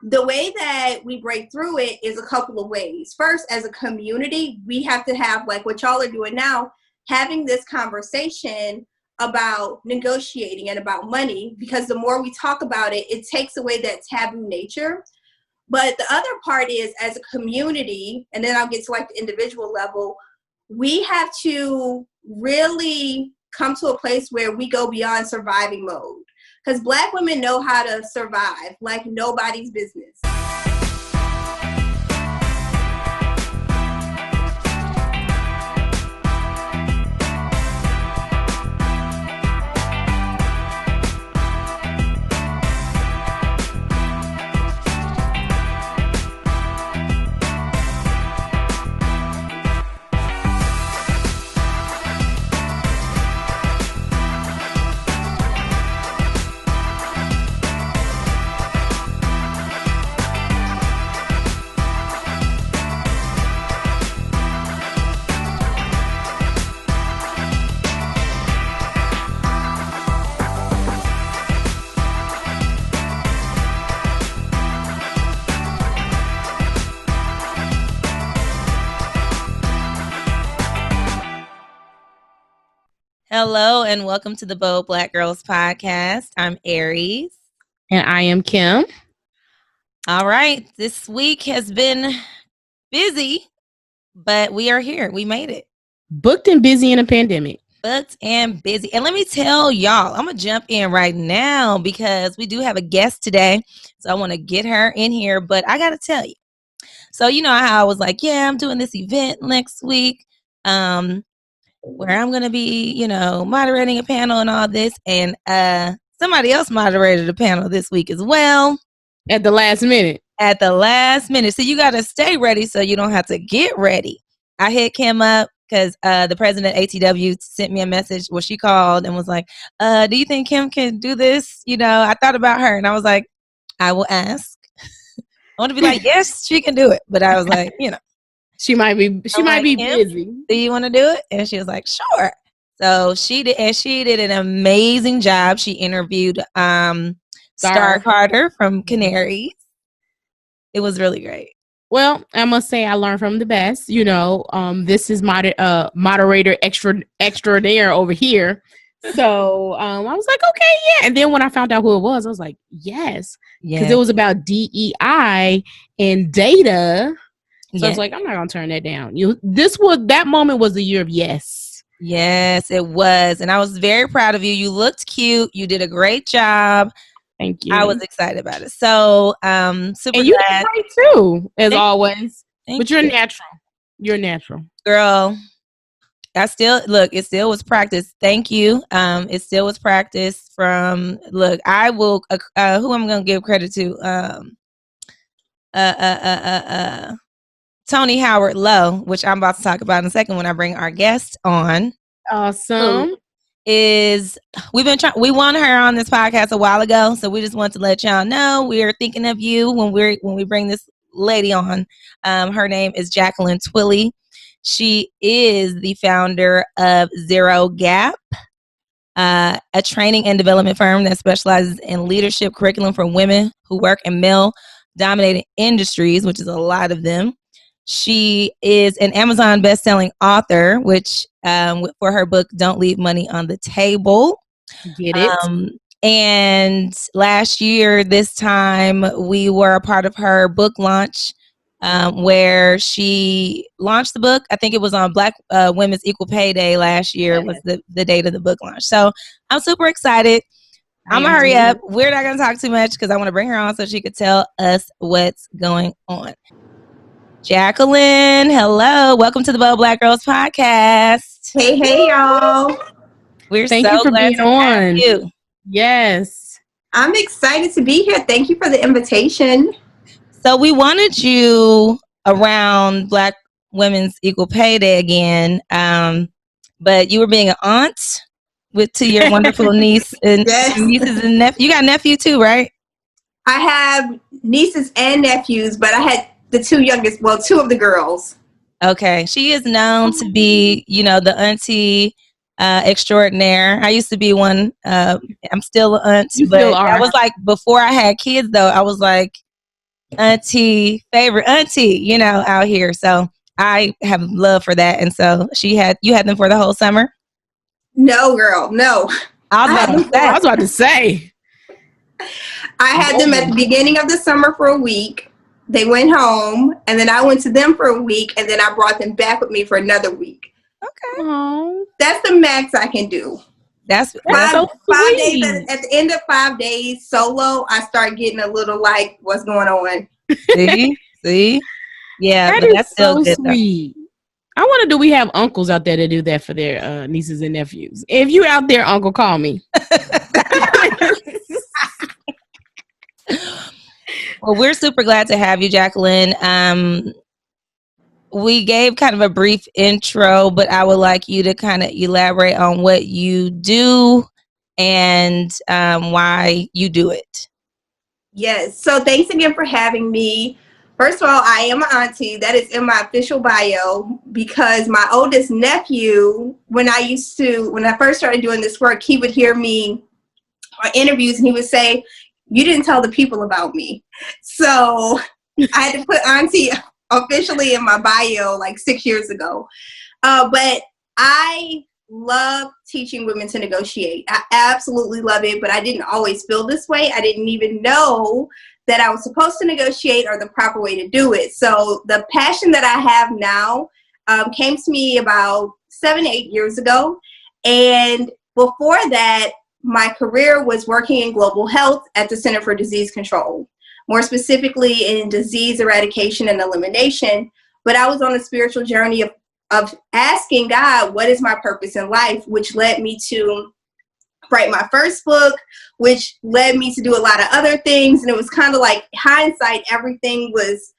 the way that we break through it is a couple of ways. First, as a community, we have to have, like what y'all are doing now, having this conversation about negotiating and about money, because the more we talk about it, it takes away that taboo nature. But the other part is, as a community, and then I'll get to like the individual level, we have to really come to a place where we go beyond surviving mode. Because Black women know how to survive like nobody's business. Hello and welcome to the Bold Black Girls Podcast. I'm Aries. And I am Kim. All right. This week has been busy, but we are here. We made it. Booked and busy in a pandemic. Booked and busy. And let me tell y'all, I'm going to jump in right now because we do have a guest today. So I want to get her in here, but I got to tell you. So you know how I was like, yeah, I'm doing this event next week. Where I'm going to be, moderating a panel and all this. And somebody else moderated a panel this week as well. At the last minute. So you got to stay ready so you don't have to get ready. I hit Kim up because the president of ATW sent me a message where she called and was like, do you think Kim can do this? I thought about her and I was like, I will ask. I want to be like, yes, she can do it. But I was like, She might be busy. Do you want to do it? And she was like, sure. So she did, and she did an amazing job. She interviewed Star Carter from Canaries. It was really great. Well, I must say I learned from the best. This is moderator extraordinaire over here. So I was like, okay, yeah. And then when I found out who it was, I was like, yes. Because it was about DEI and data. So I was like, I'm not going to turn that down. That moment was the year of yes. Yes, it was. And I was very proud of you. You looked cute. You did a great job. Thank you. I was excited about it. So, super and you glad. did great too, as always. But you're natural. You're natural. Girl, it still was practice. Thank you. It still was practice I will, who I'm going to give credit to? Tony Howard Lowe, which I'm about to talk about in a second when I bring our guest on. Awesome. We wanted her on this podcast a while ago, so we just want to let y'all know we are thinking of you when we bring this lady on. Her name is Jacqueline Twillie. She is the founder of ZeroGap, a training and development firm that specializes in leadership curriculum for women who work in male-dominated industries, which is a lot of them. She is an Amazon best-selling author, which for her book, Don't Leave Money on the Table. Get it? And last year, this time, we were a part of her book launch where she launched the book. I think it was on Black Women's Equal Pay Day last year was the date of the book launch. So I'm super excited. I'm going to hurry up. We're not going to talk too much because I want to bring her on so she could tell us what's going on. Jacqueline, hello. Welcome to the Bold Black Girls Podcast. Hey, y'all. Thank you for being on. You. Yes. I'm excited to be here. Thank you for the invitation. So we wanted you around Black Women's Equal Pay Day again, but you were being an aunt to your wonderful niece and nieces and nephews. You got a nephew too, right? I have nieces and nephews, but I had the two of the girls. Okay. She is known to be, the auntie extraordinaire. I used to be one. I'm still an aunt. You but still are. I was like, before I had kids, though, I was like, favorite auntie, you know, out here. So I have love for that. And so you had them for the whole summer? No, girl, no. I was about to say. I had them at the beginning of the summer for a week. They went home, and then I went to them for a week, and then I brought them back with me for another week. Okay. Aww. That's the max I can do. That's five days. At the end of 5 days solo, I start getting a little like, what's going on? See? Yeah, that but is that's still so good, sweet. I wonder, do we have uncles out there that do that for their nieces and nephews? If you out there, uncle, call me. Well, we're super glad to have you, Jacqueline. We gave kind of a brief intro, but I would like you to kind of elaborate on what you do and why you do it. Yes. So thanks again for having me. First of all, I am an auntie. That is in my official bio, because my oldest nephew, when I first started doing this work, he would hear me on interviews and he would say, "You didn't tell the people about me." So I had to put auntie officially in my bio like 6 years ago. But I love teaching women to negotiate. I absolutely love it, but I didn't always feel this way. I didn't even know that I was supposed to negotiate or the proper way to do it. So the passion that I have now came to me about 7-8 years ago. And before that, my career was working in global health at the Center for Disease Control, more specifically in disease eradication and elimination. But I was on a spiritual journey of asking God, what is my purpose in life, which led me to write my first book, which led me to do a lot of other things. And it was kind of like hindsight, everything was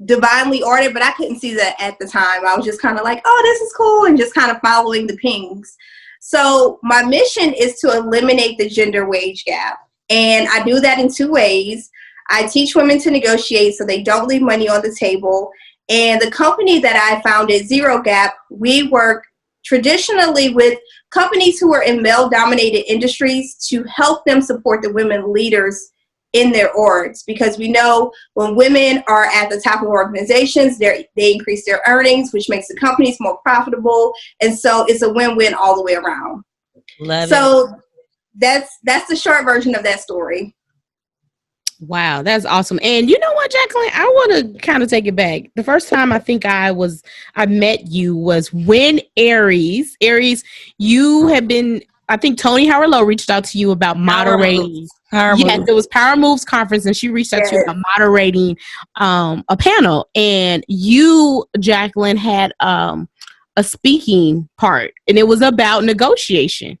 divinely ordered, but I couldn't see that at the time. I was just kind of like, oh, this is cool, and just kind of following the pings. So my mission is to eliminate the gender wage gap. And I do that in 2 ways. I teach women to negotiate so they don't leave money on the table. And the company that I founded, ZeroGap, we work traditionally with companies who are in male-dominated industries to help them support the women leaders in their orgs, because we know when women are at the top of organizations, they increase their earnings, which makes the companies more profitable. And so it's a win-win all the way around. Love so it. That's the short version of that story. Wow, that's awesome. And you know what, Jacqueline, I want to kind of take it back. The first time I think I met you was when Aries, you had been, I think Tony Howard Lowe reached out to you about moderating. Yes, it was Power Moves conference, and she reached out to you about moderating a panel. And you, Jacqueline, had a speaking part, and it was about negotiation.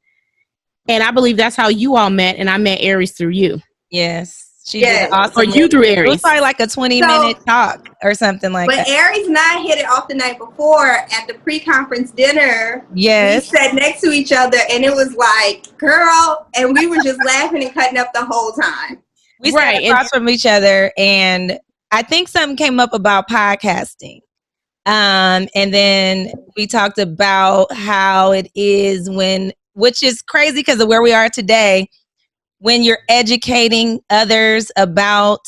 And I believe that's how you all met, and I met Aries through you. Yes. She did awesome. Or you through Aries. It was probably like a 20-minute talk or something like that. But Aries and I hit it off the night before at the pre-conference dinner. Yes. We sat next to each other, and it was like, girl, and we were just laughing and cutting up the whole time. We sat across from each other, and I think something came up about podcasting. And then we talked about how it is which is crazy because of where we are today, when you're educating others about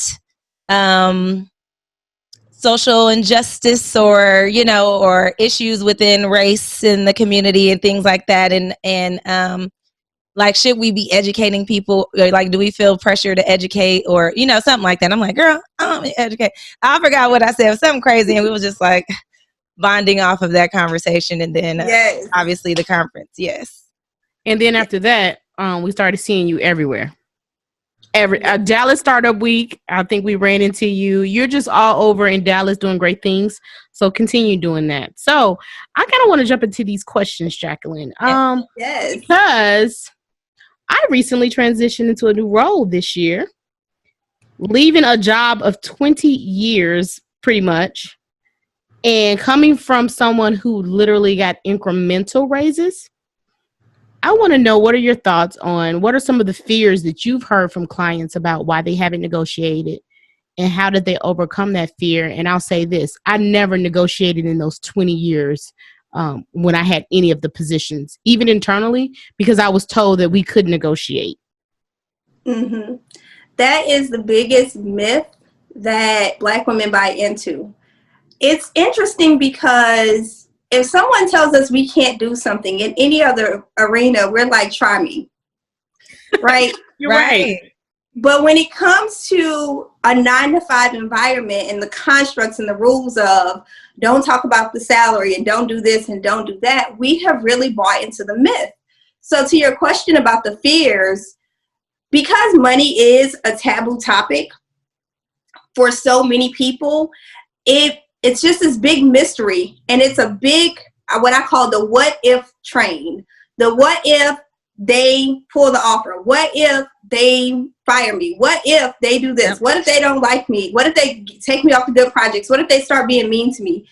social injustice or issues within race in the community and things like that. And like, should we be educating people? Like, do we feel pressure to educate or, something like that? I'm like, girl, I don't educate. I forgot what I said. It was something crazy. And we was just like bonding off of that conversation. And then obviously the conference. Yes. And then after that, we started seeing you everywhere. Dallas Startup Week, I think we ran into you. You're just all over in Dallas doing great things. So continue doing that. So I kind of want to jump into these questions, Jacqueline. Because I recently transitioned into a new role this year, leaving a job of 20 years pretty much, and coming from someone who literally got incremental raises. I want to know, what are your thoughts on what are some of the fears that you've heard from clients about why they haven't negotiated, and how did they overcome that fear? And I'll say this, I never negotiated in those 20 years when I had any of the positions, even internally, because I was told that we couldn't negotiate. Mm-hmm. That is the biggest myth that Black women buy into. It's interesting because if someone tells us we can't do something in any other arena, we're like, try me, right? You're right. But when it comes to a 9-to-5 environment and the constructs and the rules of don't talk about the salary and don't do this and don't do that, we have really bought into the myth. So to your question about the fears, because money is a taboo topic for so many people, it's just this big mystery, and it's a big, what I call the what if train. The what if they pull the offer? What if they fire me? What if they do this? What if they don't like me? What if they take me off the good projects? What if they start being mean to me?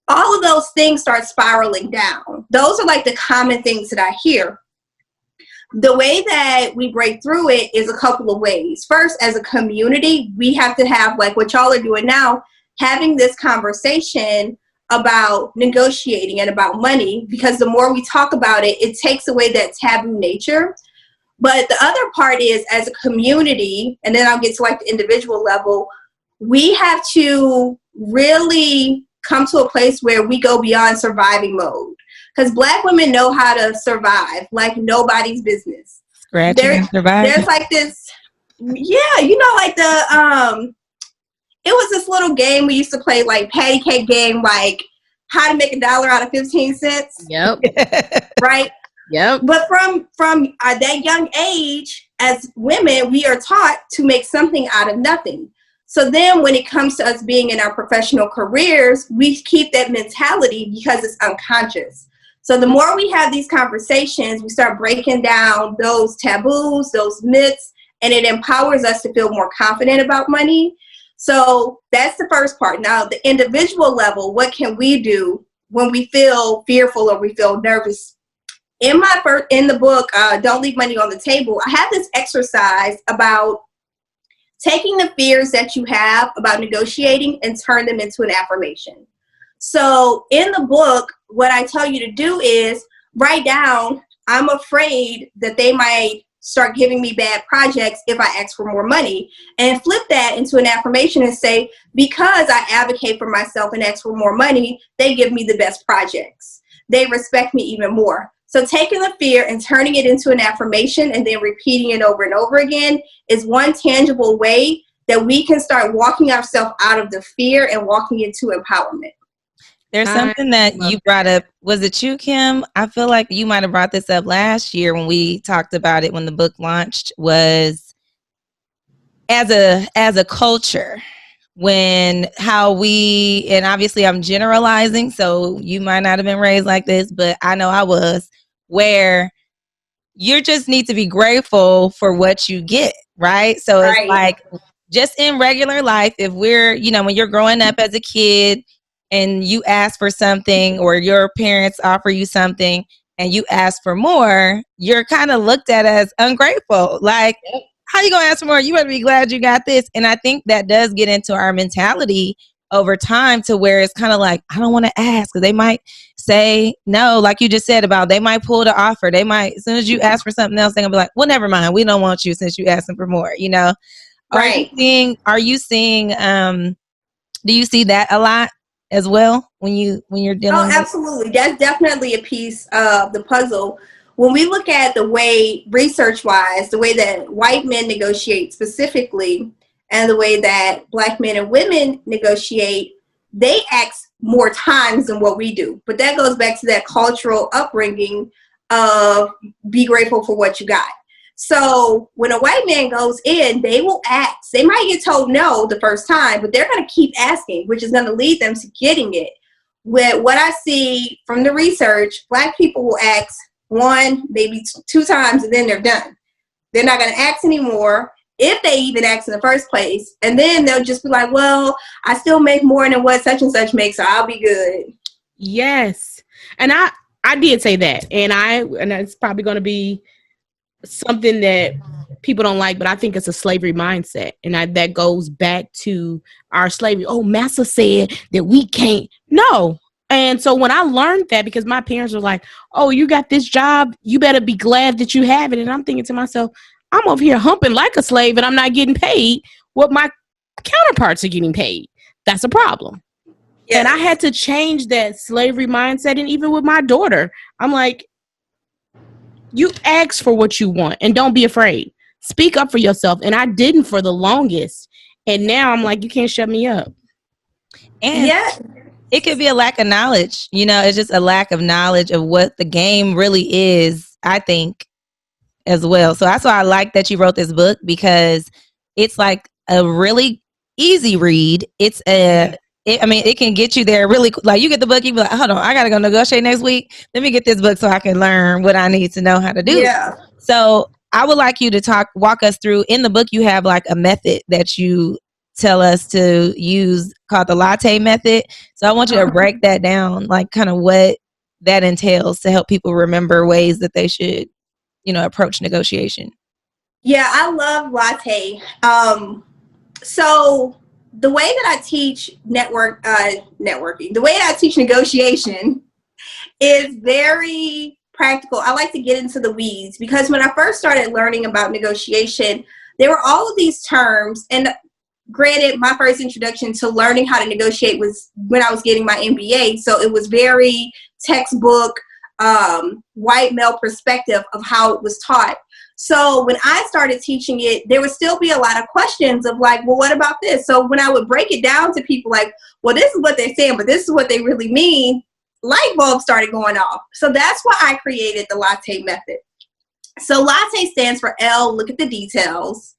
All of those things start spiraling down. Those are like the common things that I hear. The way that we break through it is a couple of ways. First, as a community, we have to have, like what y'all are doing now, having this conversation about negotiating and about money, because the more we talk about it, it takes away that taboo nature. But the other part is, as a community, and then I'll get to like the individual level, we have to really come to a place where we go beyond surviving mode. Because Black women know how to survive like nobody's business. Scratching and surviving. There's like this, yeah, you know, like it was this little game we used to play, like patty cake game, like how to make $1 out of 15 cents. Yep. Right? Yep. But from that young age, as women, we are taught to make something out of nothing. So then when it comes to us being in our professional careers, we keep that mentality because it's unconscious. So the more we have these conversations, we start breaking down those taboos, those myths, and it empowers us to feel more confident about money. So that's the first part. Now, the individual level, what can we do when we feel fearful or we feel nervous? In the book, Don't Leave Money on the Table, I have this exercise about taking the fears that you have about negotiating and turn them into an affirmation. So in the book, what I tell you to do is write down, I'm afraid that they might start giving me bad projects if I ask for more money, and flip that into an affirmation and say, because I advocate for myself and ask for more money, they give me the best projects. They respect me even more. So taking the fear and turning it into an affirmation and then repeating it over and over again is one tangible way that we can start walking ourselves out of the fear and walking into empowerment. There's something that you brought up. Was it you, Kim? I feel like you might have brought this up last year when we talked about it when the book launched, was as a culture, when how we, and obviously I'm generalizing, so you might not have been raised like this, but I know I was, where you just need to be grateful for what you get, right? So it's like just in regular life, if we're, when you're growing up as a kid, and you ask for something or your parents offer you something and you ask for more, you're kind of looked at as ungrateful. Like, how you going to ask for more? You better be glad you got this. And I think that does get into our mentality over time to where it's kind of like, I don't want to ask because they might say no, like you just said about they might pull the offer. They might, as soon as you ask for something else, they're going to be like, well, never mind. We don't want you since you asking for more, Right. Are you seeing, do you see that a lot as well when you're dealing with? Absolutely. That's definitely a piece of the puzzle. When we look at the way, research-wise, the way that white men negotiate specifically and the way that Black men and women negotiate, they ask more times than what we do. But that goes back to that cultural upbringing of be grateful for what you got. So when a white man goes in, they will ask. They might get told no the first time, but they're going to keep asking, which is going to lead them to getting it. With what I see from the research, Black people will ask 1, maybe 2 times, and then they're done. They're not going to ask anymore if they even ask in the first place. And then they'll just be like, well, I still make more than what such and such makes, so I'll be good. Yes. And I did say that. And it's probably going to be something that people don't like, but I think it's a slavery mindset. And that goes back to our slavery. Oh, massa said that we can't. No. And so when I learned that, because my parents were like, oh, you got this job, you better be glad that you have it. And I'm thinking to myself, I'm over here humping like a slave and I'm not getting paid what my counterparts are getting paid. That's a problem. Yes. And I had to change that slavery mindset. And even with my daughter, I'm like, you ask for what you want and don't be afraid. Speak up for yourself. And I didn't for the longest. And now I'm like, you can't shut me up. And it could be a lack of knowledge. You know, it's just a lack of knowledge of what the game really is, I think, as well. So that's why I like that you wrote this book, because it's like a really easy read. It can get you there really, like you get the book, you be like, hold on, I got to go negotiate next week. Let me get this book so I can learn what I need to know how to do. Yeah. So I would like you to walk us through. In the book, you have like a method that you tell us to use called the latte method. So I want you to break that down, like kind of what that entails to help people remember ways that they should, approach negotiation. Yeah, I love latte. So the way that I teach networking, the way that I teach negotiation is very practical. I like to get into the weeds, because when I first started learning about negotiation, there were all of these terms. And granted, my first introduction to learning how to negotiate was when I was getting my MBA. So it was very textbook, white male perspective of how it was taught. So when I started teaching it, there would still be a lot of questions of like, well, what about this? So when I would break it down to people like, well, this is what they're saying, but this is what they really mean, light bulbs started going off. So that's why I created the latte method. So latte stands for L, look at the details.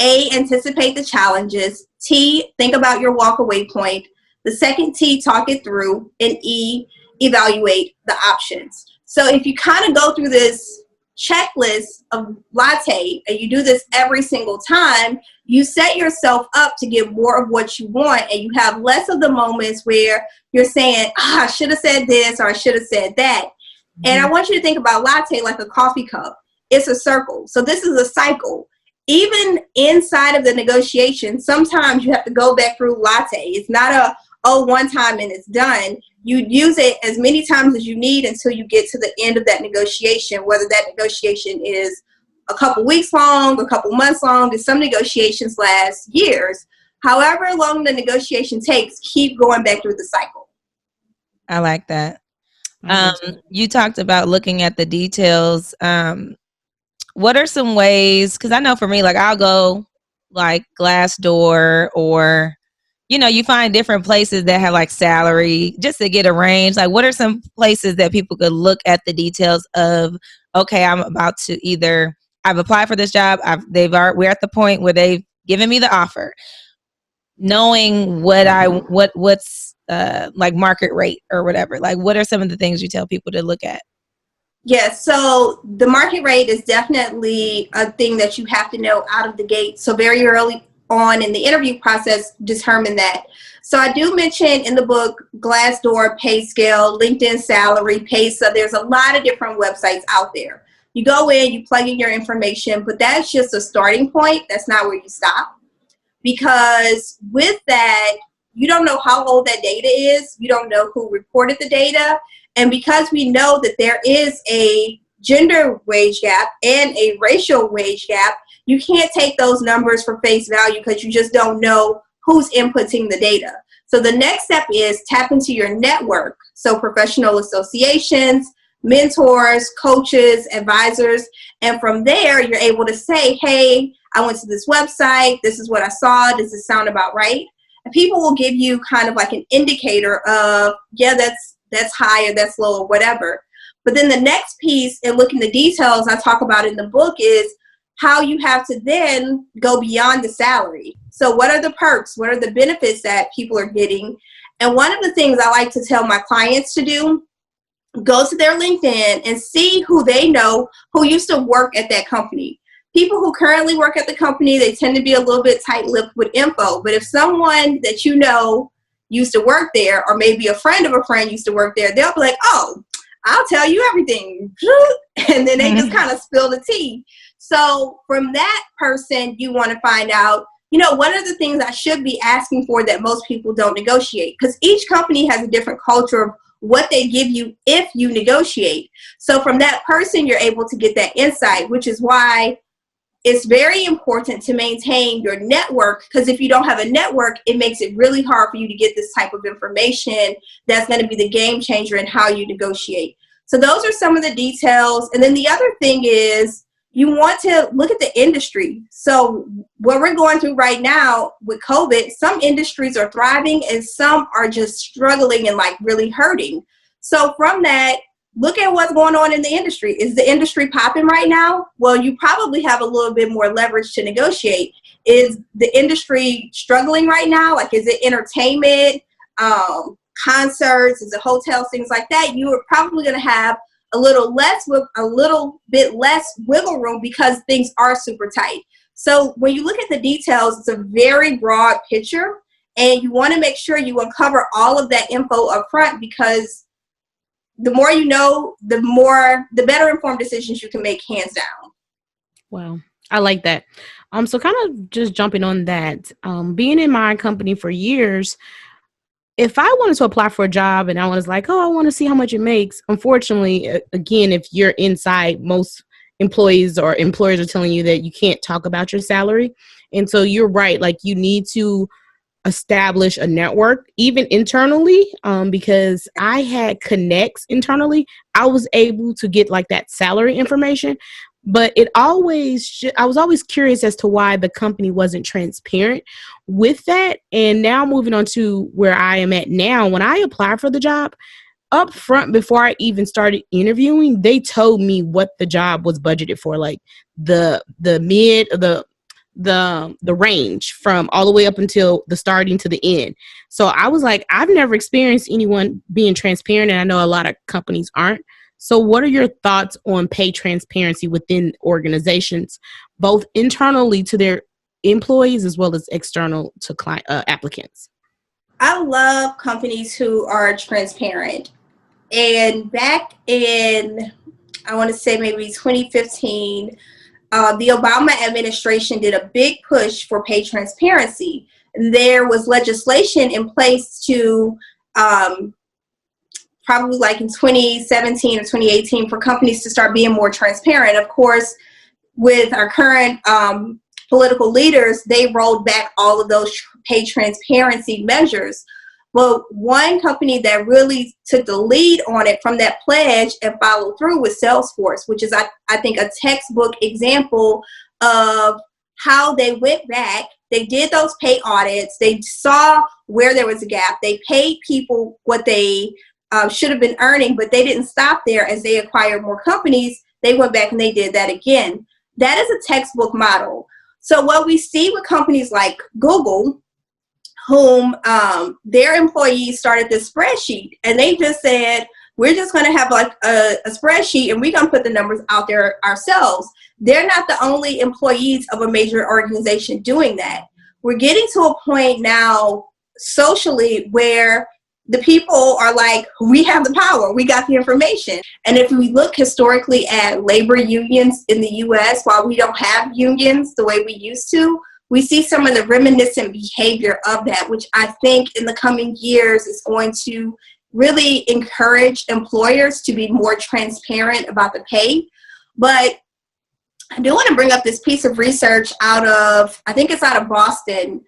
A, anticipate the challenges. T, think about your walk away point. The second T, talk it through. And E, evaluate the options. So if you kind of go through this checklist of latte and you do this every single time, you set yourself up to get more of what you want, and you have less of the moments where you're saying, I should have said this or I should have said that. Mm-hmm. And I want you to think about latte like a coffee cup. It's a circle. So this is a cycle. Even inside of the negotiation, sometimes you have to go back through latte. It's not one time and it's done. You use it as many times as you need until you get to the end of that negotiation, whether that negotiation is a couple weeks long, a couple months long, and some negotiations last years. However long the negotiation takes, keep going back through the cycle. I like that. You talked about looking at the details. What are some ways, because I know for me, like I'll go like Glassdoor, or you find different places that have like salary just to get a range. Like, what are some places that people could look at the details of, okay, I'm about to I've applied for this job. We're at the point where they've given me the offer, knowing what's like market rate or whatever. Like, what are some of the things you tell people to look at? Yes, so the market rate is definitely a thing that you have to know out of the gate. So very early on in the interview process, determine that. So I do mention in the book Glassdoor, PayScale, LinkedIn Salary, Paysa. There's a lot of different websites out there. You go in, you plug in your information, but that's just a starting point. That's not where you stop. Because with that, you don't know how old that data is. You don't know who reported the data. And because we know that there is a gender wage gap and a racial wage gap, you can't take those numbers for face value because you just don't know who's inputting the data. So the next step is tap into your network. So professional associations, mentors, coaches, advisors. And from there, you're able to say, hey, I went to this website. This is what I saw. Does it sound about right? And people will give you kind of like an indicator of, yeah, that's high or that's low or whatever. But then the next piece, and looking the details I talk about in the book, is how you have to then go beyond the salary. So what are the perks? What are the benefits that people are getting? And one of the things I like to tell my clients to do, go to their LinkedIn and see who they know who used to work at that company. People who currently work at the company, they tend to be a little bit tight-lipped with info. But if someone that you know used to work there, or maybe a friend of a friend used to work there, they'll be like, oh, I'll tell you everything. And then they just kind of spill the tea. So from that person, you want to find out, what are the things I should be asking for that most people don't negotiate? Because each company has a different culture of what they give you if you negotiate. So from that person, you're able to get that insight, which is why it's very important to maintain your network, because if you don't have a network, it makes it really hard for you to get this type of information that's going to be the game changer in how you negotiate. So those are some of the details. And then the other thing is you want to look at the industry. So what we're going through right now with COVID, some industries are thriving and some are just struggling and like really hurting. So from that, look at what's going on in the industry. Is the industry popping right now? Well, you probably have a little bit more leverage to negotiate. Is the industry struggling right now? Like, is it entertainment, concerts, is it hotels, things like that? You are probably going to have a little bit less wiggle room because things are super tight. So when you look at the details, it's a very broad picture, and you want to make sure you uncover all of that info up front, because the more you know, the better informed decisions you can make, hands down. Wow. I like that. So kind of just jumping on that, being in my company for years, if I wanted to apply for a job and I was like, oh, I want to see how much it makes. Unfortunately, again, if you're inside, most employees or employers are telling you that you can't talk about your salary. And so you're right. Like, you need to establish a network, even internally, because I had connects internally. I was able to get like that salary information, but I was always curious as to why the company wasn't transparent with that. And now moving on to where I am at now, when I applied for the job up front, before I even started interviewing, they told me what the job was budgeted for, like the range from all the way up until the starting to the end. So I was like, I've never experienced anyone being transparent, and I know a lot of companies aren't. So what are your thoughts on pay transparency within organizations, both internally to their employees as well as external to client applicants? I love companies who are transparent. And back in, I want to say maybe 2015, the Obama administration did a big push for pay transparency. There was legislation in place to probably like in 2017 or 2018 for companies to start being more transparent. Of course, with our current political leaders, they rolled back all of those pay transparency measures. But one company that really took the lead on it from that pledge and followed through was Salesforce, which is, I think, a textbook example of how they went back. They did those pay audits. They saw where there was a gap. They paid people what they should have been earning, but they didn't stop there. As they acquired more companies, they went back and they did that again. That is a textbook model. So what we see with companies like Google, whom their employees started this spreadsheet, and they just said, we're just going to have like a spreadsheet and we're going to put the numbers out there ourselves. They're not the only employees of a major organization doing that. We're getting to a point now socially where the people are like, we have the power, we got the information. And if we look historically at labor unions in the US, while we don't have unions the way we used to, we see some of the reminiscent behavior of that, which I think in the coming years is going to really encourage employers to be more transparent about the pay. But I do want to bring up this piece of research out of Boston.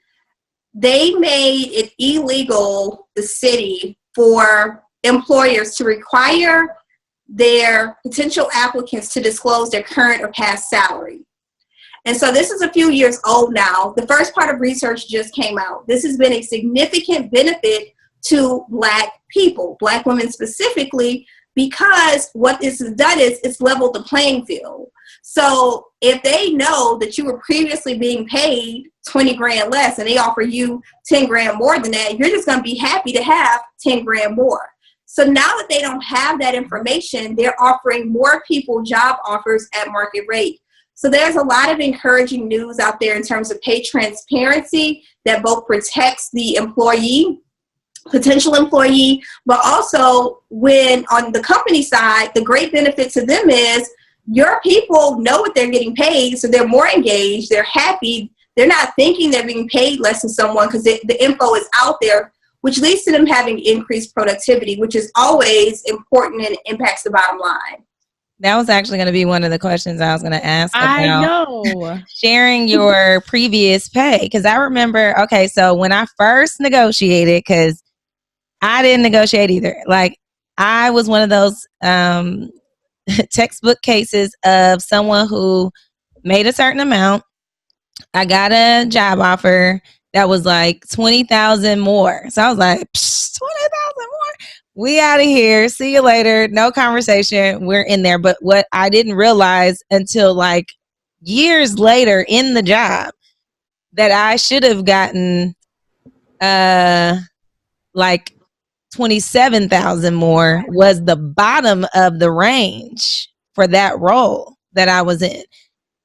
They made it illegal, the city, for employers to require their potential applicants to disclose their current or past salary. And so this is a few years old now. The first part of research just came out. This has been a significant benefit to Black people, Black women specifically, because what this has done is it's leveled the playing field. So if they know that you were previously being paid 20 grand less and they offer you 10 grand more than that, you're just going to be happy to have 10 grand more. So now that they don't have that information, they're offering more people job offers at market rate. So there's a lot of encouraging news out there in terms of pay transparency that both protects the employee, potential employee, but also when on the company side, the great benefit to them is your people know what they're getting paid, so they're more engaged, they're happy, they're not thinking they're being paid less than someone because the info is out there, which leads to them having increased productivity, which is always important and impacts the bottom line. That was actually going to be one of the questions I was going to ask I about know. sharing your previous pay. Because I remember, okay, so when I first negotiated, because I didn't negotiate either. Like, I was one of those textbook cases of someone who made a certain amount. I got a job offer that was like 20,000 more. So I was like, 20,000 more. We out of here. See you later. No conversation. We're in there. But what I didn't realize until like years later in the job that I should have gotten like 27,000 more was the bottom of the range for that role that I was in.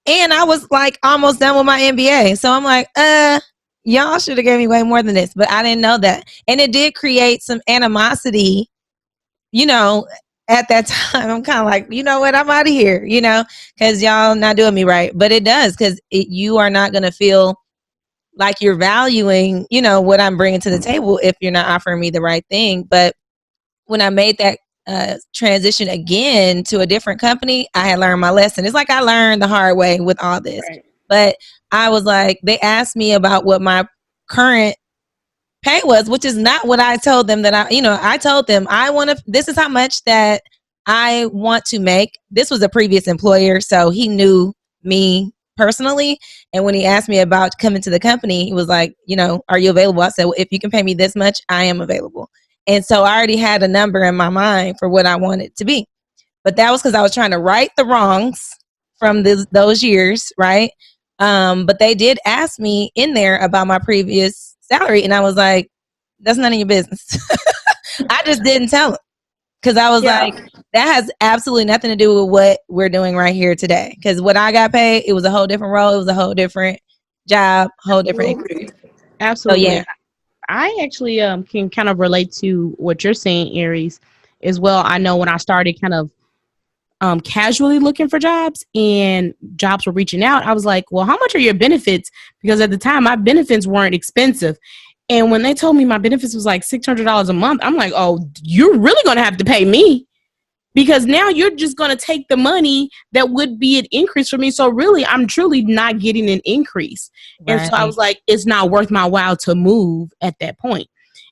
And I was like almost done with my MBA. So I'm like, y'all should have gave me way more than this, but I didn't know that. And it did create some animosity, you know, at that time. I'm kind of like, you know what, I'm out of here, you know, because y'all not doing me right. But it does, because you are not going to feel like you're valuing, you know, what I'm bringing to the table if you're not offering me the right thing. But when I made that transition again to a different company, I had learned my lesson. It's like I learned the hard way with all this. Right. But I was like, they asked me about what my current pay was, which is not what I told them that I told them this is how much that I want to make. This was a previous employer, so he knew me personally. And when he asked me about coming to the company, he was like, you know, are you available? I said, well, if you can pay me this much, I am available. And so I already had a number in my mind for what I wanted to be. But that was because I was trying to right the wrongs from those years, right? But they did ask me in there about my previous salary. And I was like, that's none of your business. I just didn't tell them. Because I was like, that has absolutely nothing to do with what we're doing right here today. Because what I got paid, it was a whole different role. It was a whole different job, whole different increase. Absolutely. So, yeah. I actually can kind of relate to what you're saying, Aries, as well. I know when I started kind of casually looking for jobs and jobs were reaching out, I was like, well, how much are your benefits? Because at the time, my benefits weren't expensive. And when they told me my benefits was like $600 a month, I'm like, oh, you're really going to have to pay me. Because now you're just going to take the money that would be an increase for me. So really, I'm truly not getting an increase. Right. And so I was like, it's not worth my while to move at that point.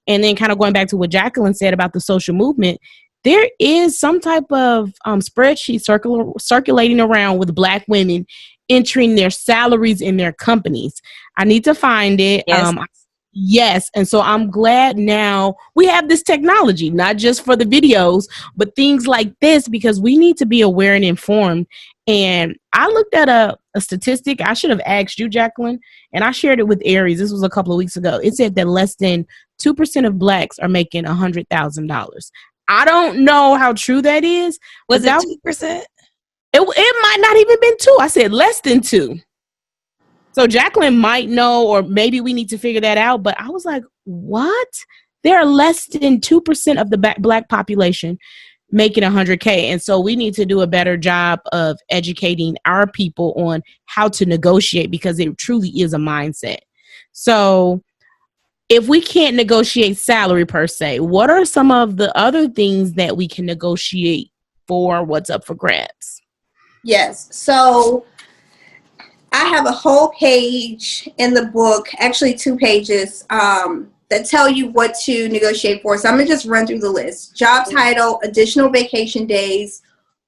And then kind of going back to what Jacqueline said about the social movement, there is some type of spreadsheet circulating around with Black women entering their salaries in their companies. I need to find it. Yes. Yes. And so I'm glad now we have this technology, not just for the videos, but things like this, because we need to be aware and informed. And I looked at a statistic. I should have asked you, Jacqueline, and I shared it with Aries. This was a couple of weeks ago. It said that less than 2% of Blacks are making $100,000. I don't know how true that is. Was it 2%? It might not even been 2. I said less than 2. So Jacqueline might know, or maybe we need to figure that out. But I was like, what? There are less than 2% of the Black population making $100K. And so we need to do a better job of educating our people on how to negotiate, because it truly is a mindset. So if we can't negotiate salary per se, what are some of the other things that we can negotiate for what's up for grabs? Yes. So I have a whole page in the book, actually 2 pages, that tell you what to negotiate for. So I'm going to just run through the list. Job title, additional vacation days,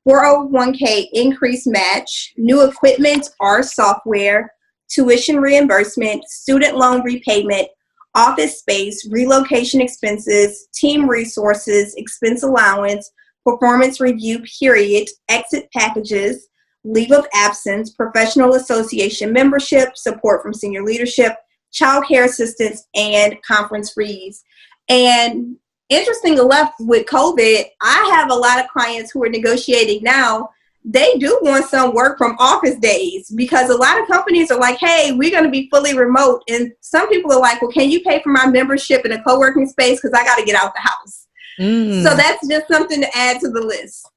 401k increase match, new equipment or software, tuition reimbursement, student loan repayment, office space, relocation expenses, team resources, expense allowance, performance review period, exit packages, leave of absence, professional association membership, support from senior leadership, child care assistance, and conference fees. And interesting enough, with COVID, I have a lot of clients who are negotiating now. They do want some work from office days, because a lot of companies are like, hey, we're going to be fully remote. And some people are like, well, can you pay for my membership in a co-working space? Because I got to get out the house. So that's just something to add to the list.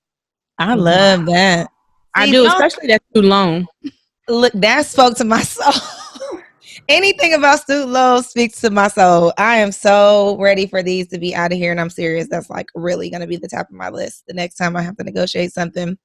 I love that. I do, especially that student loan. Look, that spoke to my soul. Anything about student loans speaks to my soul. I am so ready for these to be out of here, and I'm serious. That's like really going to be the top of my list the next time I have to negotiate something.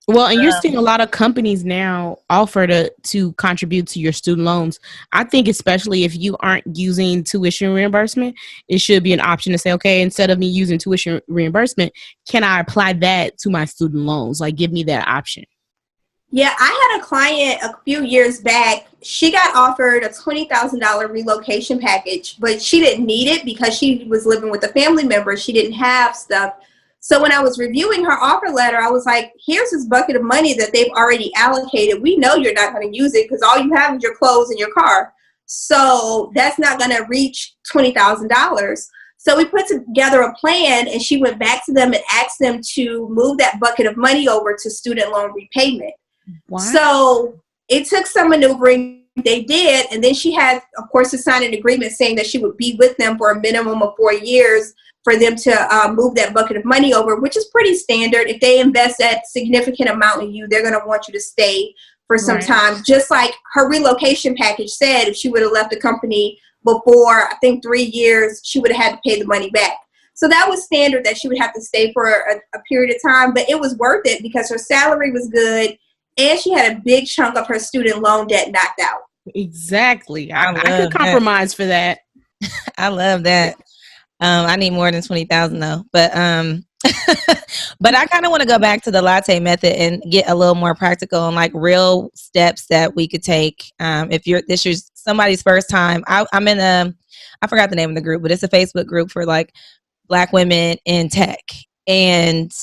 Well, and you're seeing a lot of companies now offer to contribute to your student loans. I think especially if you aren't using tuition reimbursement, it should be an option to say, okay, instead of me using tuition reimbursement, can I apply that to my student loans? Like, give me that option. Yeah, I had a client a few years back. She got offered a $20,000 relocation package, but she didn't need it because she was living with a family member. She didn't have stuff. So when I was reviewing her offer letter, I was like, here's this bucket of money that they've already allocated. We know you're not going to use it because all you have is your clothes and your car. So that's not going to reach $20,000. So we put together a plan, and she went back to them and asked them to move that bucket of money over to student loan repayment. Wow. So it took some maneuvering. They did. And then she had, of course, to sign an agreement saying that she would be with them for a minimum of 4 years for them to move that bucket of money over, which is pretty standard. If they invest that significant amount in you, they're going to want you to stay for some time. Just like her relocation package said, if she would have left the company before, I think 3 years, she would have had to pay the money back. So that was standard, that she would have to stay for a period of time. But it was worth it because her salary was good. And she had a big chunk of her student loan debt knocked out. Exactly. I could compromise for that. I love that. I need more than 20,000 though. But but I kind of want to go back to the latte method and get a little more practical on like real steps that we could take. If this is somebody's first time, I'm in I forgot the name of the group, but it's a Facebook group for like Black women in tech. And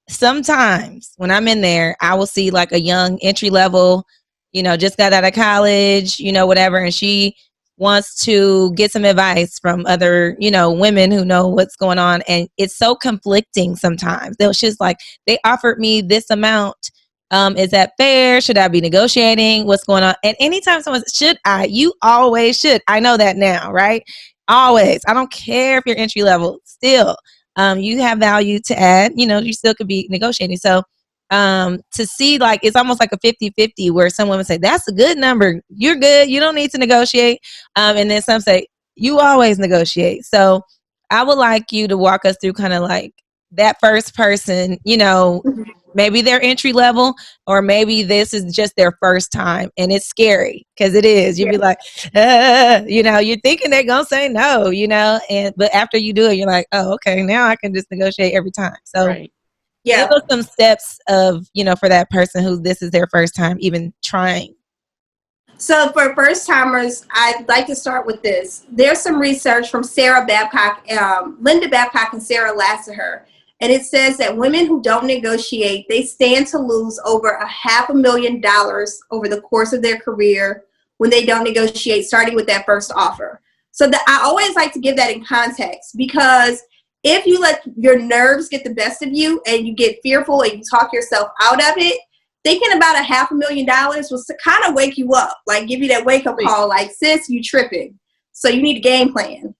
sometimes when I'm in there, I will see like a young entry level, just got out of college, whatever. And she wants to get some advice from other, women who know what's going on. And it's so conflicting sometimes. She's like, they offered me this amount. Is that fair? Should I be negotiating? What's going on? And anytime someone says, you always should. I know that now, right? Always. I don't care if you're entry level still. You have value to add, you still could be negotiating. So to see like, it's almost like a 50-50 where some women say, that's a good number. You're good. You don't need to negotiate. And then some say, you always negotiate. So I would like you to walk us through kind of like that first person, maybe they're entry level, or maybe this is just their first time. And it's scary because it is. You'd be like, you're thinking they're going to say no, but after you do it, you're like, oh, okay, now I can just negotiate every time. So give us some steps of, for that person who this is their first time even trying. So for first timers, I'd like to start with this. There's some research from Sarah Babcock, Linda Babcock and Sarah Lasseter. And it says that women who don't negotiate, they stand to lose over $500,000 over the course of their career when they don't negotiate, starting with that first offer. So I always like to give that in context, because if you let your nerves get the best of you and you get fearful and you talk yourself out of it, thinking about $500,000 will kind of wake you up, like give you that wake up call, like, sis, you tripping. So you need a game plan.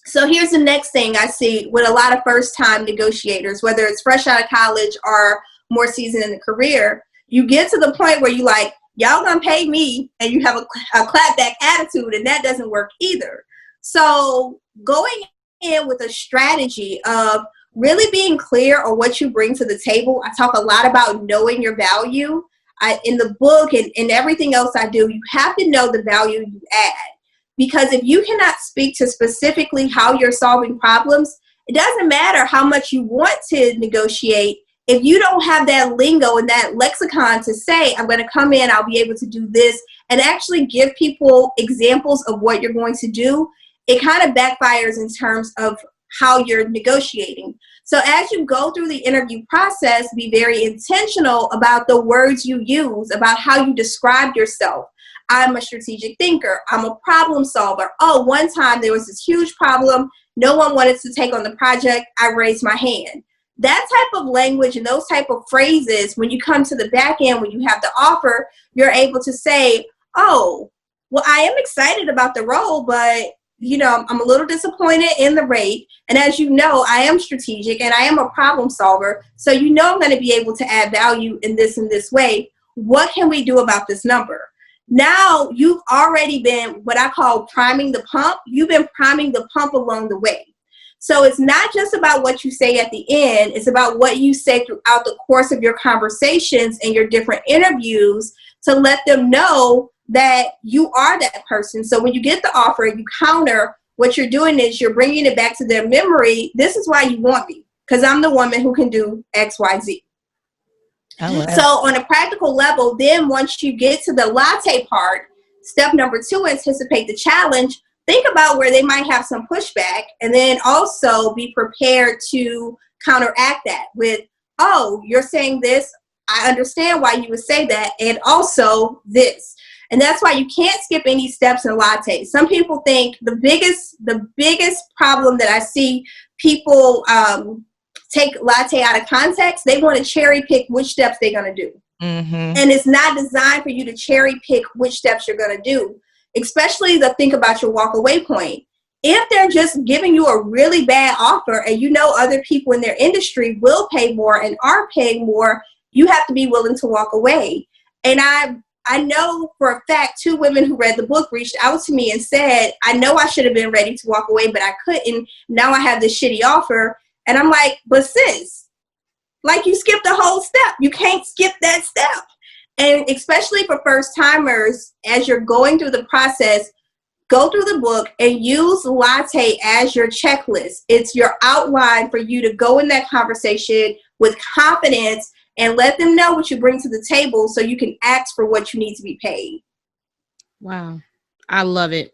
So here's the next thing I see with a lot of first-time negotiators, whether it's fresh out of college or more seasoned in the career. You get to the point where you like, y'all gonna pay me, and you have a clapback attitude, and that doesn't work either. So going in with a strategy of really being clear on what you bring to the table. I talk a lot about knowing your value. In the book and everything else I do, you have to know the value you add. Because if you cannot speak to specifically how you're solving problems, it doesn't matter how much you want to negotiate. If you don't have that lingo and that lexicon to say, I'm going to come in, I'll be able to do this, and actually give people examples of what you're going to do, it kind of backfires in terms of how you're negotiating. So as you go through the interview process, be very intentional about the words you use, about how you describe yourself. I'm a strategic thinker. I'm a problem solver. Oh, one time there was this huge problem. No one wanted to take on the project. I raised my hand. That type of language and those type of phrases, when you come to the back end, when you have the offer, you're able to say, oh, well, I am excited about the role, but I'm a little disappointed in the rate. And as you know, I am strategic and I am a problem solver. So I'm going to be able to add value in this way. What can we do about this number? Now you've already been what I call priming the pump. You've been priming the pump along the way. So it's not just about what you say at the end. It's about what you say throughout the course of your conversations and your different interviews to let them know that you are that person. So when you get the offer and you counter, what you're doing is you're bringing it back to their memory. This is why you want me, because I'm the woman who can do X, Y, Z. So on a practical level, then once you get to the latte part, step number 2, anticipate the challenge. Think about where they might have some pushback, and then also be prepared to counteract that with, oh, you're saying this. I understand why you would say that, and also this. And that's why you can't skip any steps in latte. Some people think the biggest problem that I see people take latte out of context, they want to cherry pick which steps they're going to do. Mm-hmm. And it's not designed for you to cherry pick which steps you're going to do, especially the think about your walk away point. If they're just giving you a really bad offer and you know other people in their industry will pay more and are paying more, you have to be willing to walk away. And I know for a fact 2 women who read the book reached out to me and said, I know I should have been ready to walk away, but I couldn't. Now I have this shitty offer. And I'm like, but sis, like you skipped a whole step. You can't skip that step. And especially for first timers, as you're going through the process, go through the book and use latte as your checklist. It's your outline for you to go in that conversation with confidence and let them know what you bring to the table so you can ask for what you need to be paid. Wow. I love it.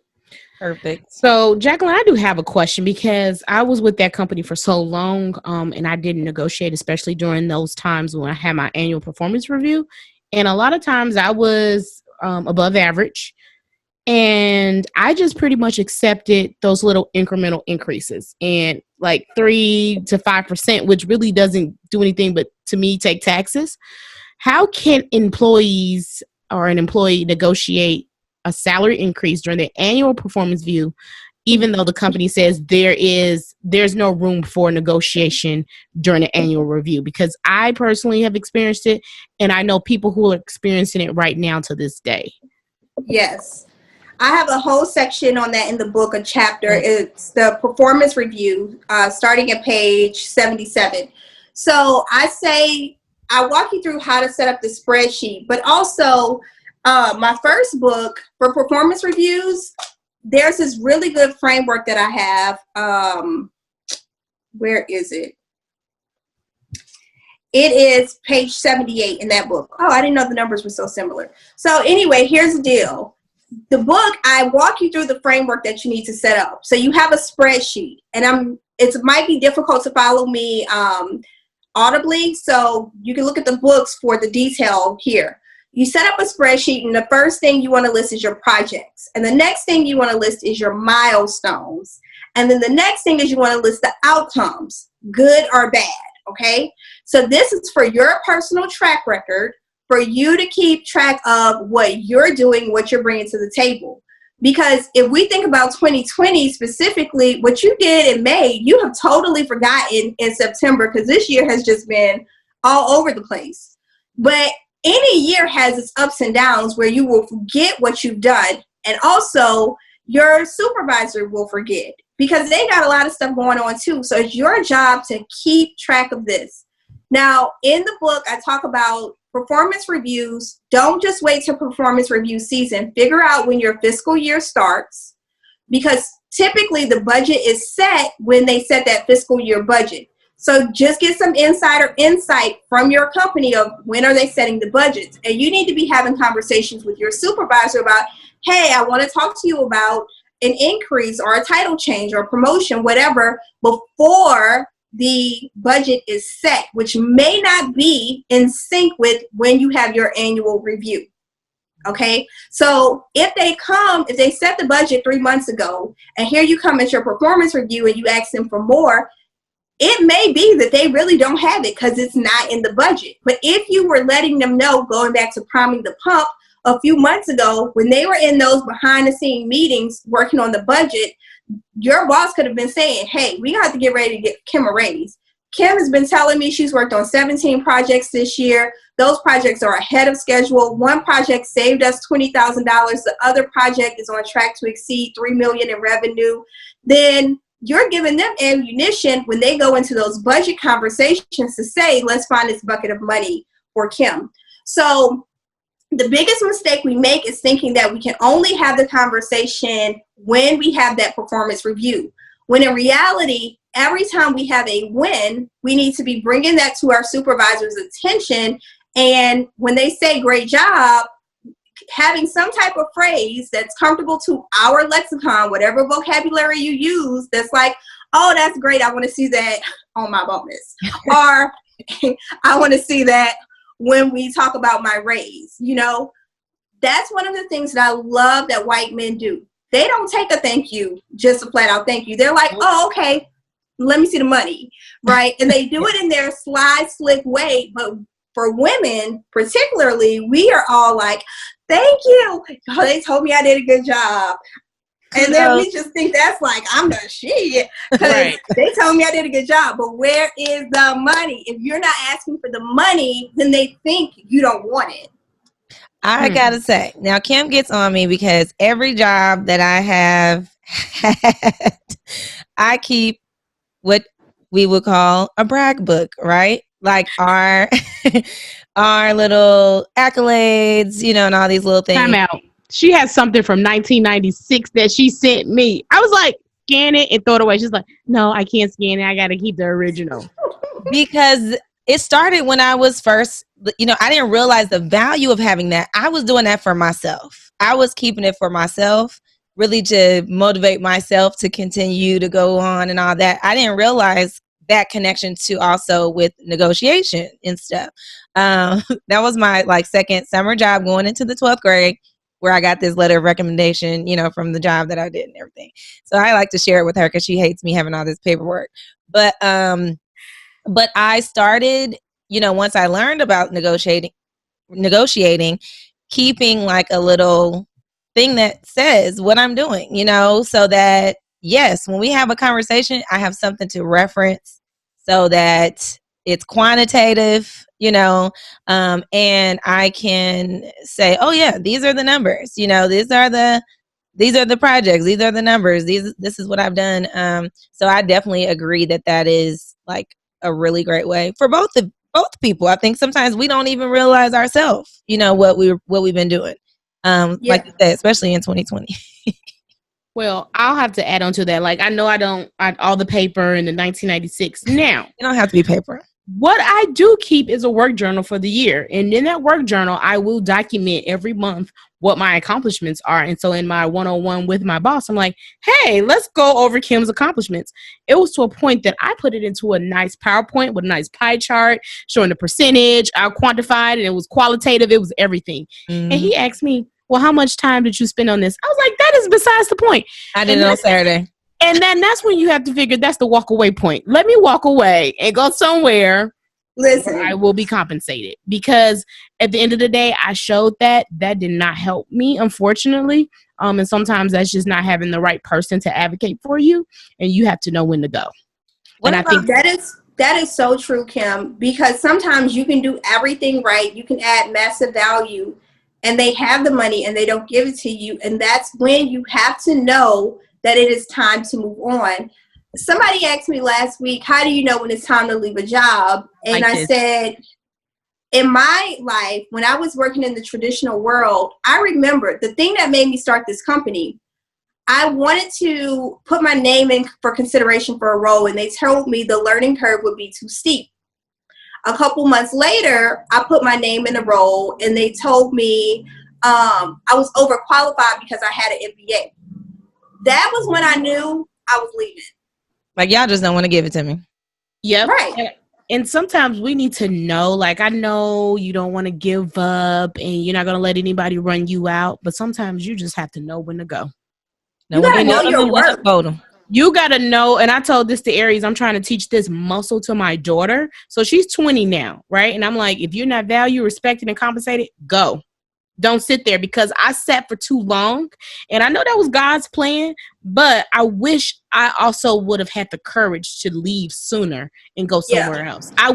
Perfect. So, Jacqueline, I do have a question because I was with that company for so long and I didn't negotiate, especially during those times when I had my annual performance review. And a lot of times I was above average. And I just pretty much accepted those little incremental increases and like 3 to 5%, which really doesn't do anything but to me take taxes. How can employees or an employee negotiate a salary increase during their annual performance review, even though the company says there's no room for negotiation during the annual review? Because I personally have experienced it, and I know people who are experiencing it right now to this day. Yes. I have a whole section on that in the book, a chapter. It's the performance review, starting at page 77. So I walk you through how to set up the spreadsheet, but also my first book for performance reviews, there's this really good framework that I have. Where is it? It is page 78 in that book. Oh, I didn't know the numbers were so similar. So anyway, here's the deal. The book, I walk you through the framework that you need to set up. So you have a spreadsheet, and it might be difficult to follow me audibly, so you can look at the books for the detail here. You set up a spreadsheet, and the first thing you want to list is your projects. And the next thing you want to list is your milestones. And then the next thing is you want to list the outcomes, good or bad, okay? So this is for your personal track record, for you to keep track of what you're doing, what you're bringing to the table. Because if we think about 2020 specifically, what you did in May, you have totally forgotten in September, because this year has just been all over the place. But any year has its ups and downs where you will forget what you've done, and also your supervisor will forget because they got a lot of stuff going on too. So it's your job to keep track of this. Now, in the book, I talk about performance reviews. Don't just wait till performance review season. Figure out when your fiscal year starts, because typically the budget is set when they set that fiscal year budget. So just get some insider insight from your company of when are they setting the budgets. And you need to be having conversations with your supervisor about, hey, I want to talk to you about an increase or a title change or promotion, whatever, before the budget is set, which may not be in sync with when you have your annual review. Okay, so if they set the budget 3 months ago, and here you come at your performance review and you ask them for more, it may be that they really don't have it because it's not in the budget. But if you were letting them know, going back to priming the pump a few months ago, when they were in those behind the scene meetings working on the budget, your boss could have been saying, hey, we have to get ready to get Kim a raise. Kim has been telling me she's worked on 17 projects this year. Those projects are ahead of schedule. One project saved us $20,000. The other project is on track to exceed $3 million in revenue. Then you're giving them ammunition when they go into those budget conversations to say, let's find this bucket of money for Kim. So the biggest mistake we make is thinking that we can only have the conversation when we have that performance review. When in reality, every time we have a win, we need to be bringing that to our supervisor's attention. And when they say great job, having some type of phrase that's comfortable to our lexicon, whatever vocabulary you use, that's like, oh, that's great. I want to see that on my bonus. Or I want to see that when we talk about my raise. You know, that's one of the things that I love that white men do. They don't take a thank you, just a flat out thank you. They're like, oh, okay, let me see the money, right? And they do it in their sly, slick way. But for women, particularly, we are all like, thank you. Oh, they told me I did a good job. And then we just think that's like, I'm the shit. Because they told me I did a good job. But where is the money? If you're not asking for the money, then they think you don't want it. I gotta say, now Kim gets on me because every job that I have had, I keep what we would call a brag book, right? Like our our little accolades, you know, and all these little things. Time out. She has something from 1996 that she sent me. I was like, scan it and throw it away. She's like, no, I can't scan it. I got to keep the original. Because it started when I was first, you know, I didn't realize the value of having that. I was doing that for myself. I was keeping it for myself, really to motivate myself to continue to go on and all that. I didn't realize that connection to also with negotiation and stuff. That was my like second summer job going into the 12th grade, where I got this letter of recommendation, you know, from the job that I did and everything. So I like to share it with her because she hates me having all this paperwork. But I started, you know, once I learned about negotiating, keeping like a little thing that says what I'm doing, you know, so that, yes, when we have a conversation, I have something to reference so that it's quantitative, you know, and I can say, oh yeah, these are the numbers, you know, these are the projects, these are the numbers, this is what I've done. So I definitely agree that is like a really great way for both people. I think sometimes we don't even realize ourselves, you know, what we've been doing. Like you said, especially in 2020. Well, I'll have to add on to that. Like, I know all the paper in the 1996. Now, it don't have to be paper. What I do keep is a work journal for the year. And in that work journal, I will document every month what my accomplishments are. And so in my one-on-one with my boss, I'm like, hey, let's go over Kim's accomplishments. It was to a point that I put it into a nice PowerPoint with a nice pie chart showing the percentage. I quantified it. It was qualitative. It was everything. And he asked me, well, how much time did you spend on this? I was like, that is besides the point. I did it on Saturday. And then that's when you have to figure that's the walk away point. Let me walk away and go somewhere. Listen, where I will be compensated, because at the end of the day, I showed that did not help me, unfortunately. And sometimes that's just not having the right person to advocate for you, and you have to know when to go. And I think that is so true, Kim, because sometimes you can do everything right. You can add massive value, and they have the money and they don't give it to you. And that's when you have to know that it is time to move on. Somebody asked me last week, how do you know when it's time to leave a job? And I said, in my life, when I was working in the traditional world, I remember the thing that made me start this company. I wanted to put my name in for consideration for a role, and they told me the learning curve would be too steep. A couple months later, I put my name in the role, and they told me I was overqualified because I had an MBA. That was when I knew I was leaving. Like, y'all just don't want to give it to me. Yep. Right. And sometimes we need to know, like, I know you don't want to give up and you're not going to let anybody run you out, but sometimes you just have to know when to go. You got to know your work. You got to know, and I told this to Aries, I'm trying to teach this muscle to my daughter. So she's 20 now, right? And I'm like, if you're not valued, respected, and compensated, go. Don't sit there, because I sat for too long, and I know that was God's plan, but I wish I also would have had the courage to leave sooner and go somewhere else. I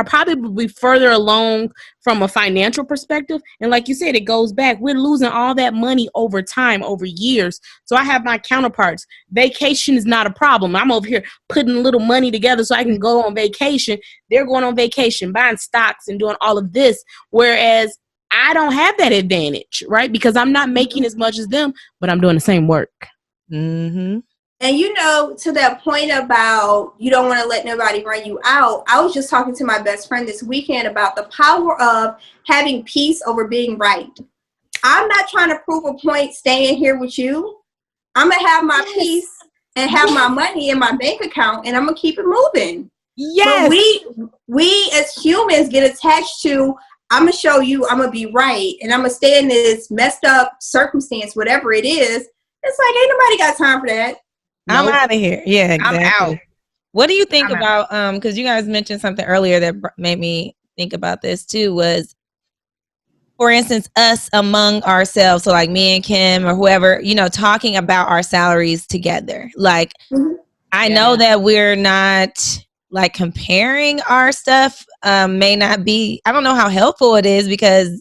probably would be further along from a financial perspective. And like you said, it goes back. We're losing all that money over time, over years. So I have my counterparts. Vacation is not a problem. I'm over here putting a little money together so I can go on vacation. They're going on vacation, buying stocks and doing all of this. Whereas I don't have that advantage, right? Because I'm not making as much as them, but I'm doing the same work. Mm-hmm. And to that point about you don't want to let nobody run you out, I was just talking to my best friend this weekend about the power of having peace over being right. I'm not trying to prove a point staying here with you. I'm going to have my peace and have my money in my bank account, and I'm going to keep it moving. Yes. But we as humans get attached to, I'm going to show you I'm going to be right, and I'm going to stay in this messed up circumstance, whatever it is. It's like, ain't nobody got time for that. I'm out of here. Yeah, exactly. I'm out. What do you think about, because you guys mentioned something earlier that made me think about this too, was, for instance, us among ourselves, so like me and Kim or whoever, talking about our salaries together. Like, I know that we're not like comparing our stuff, may not be, I don't know how helpful it is, because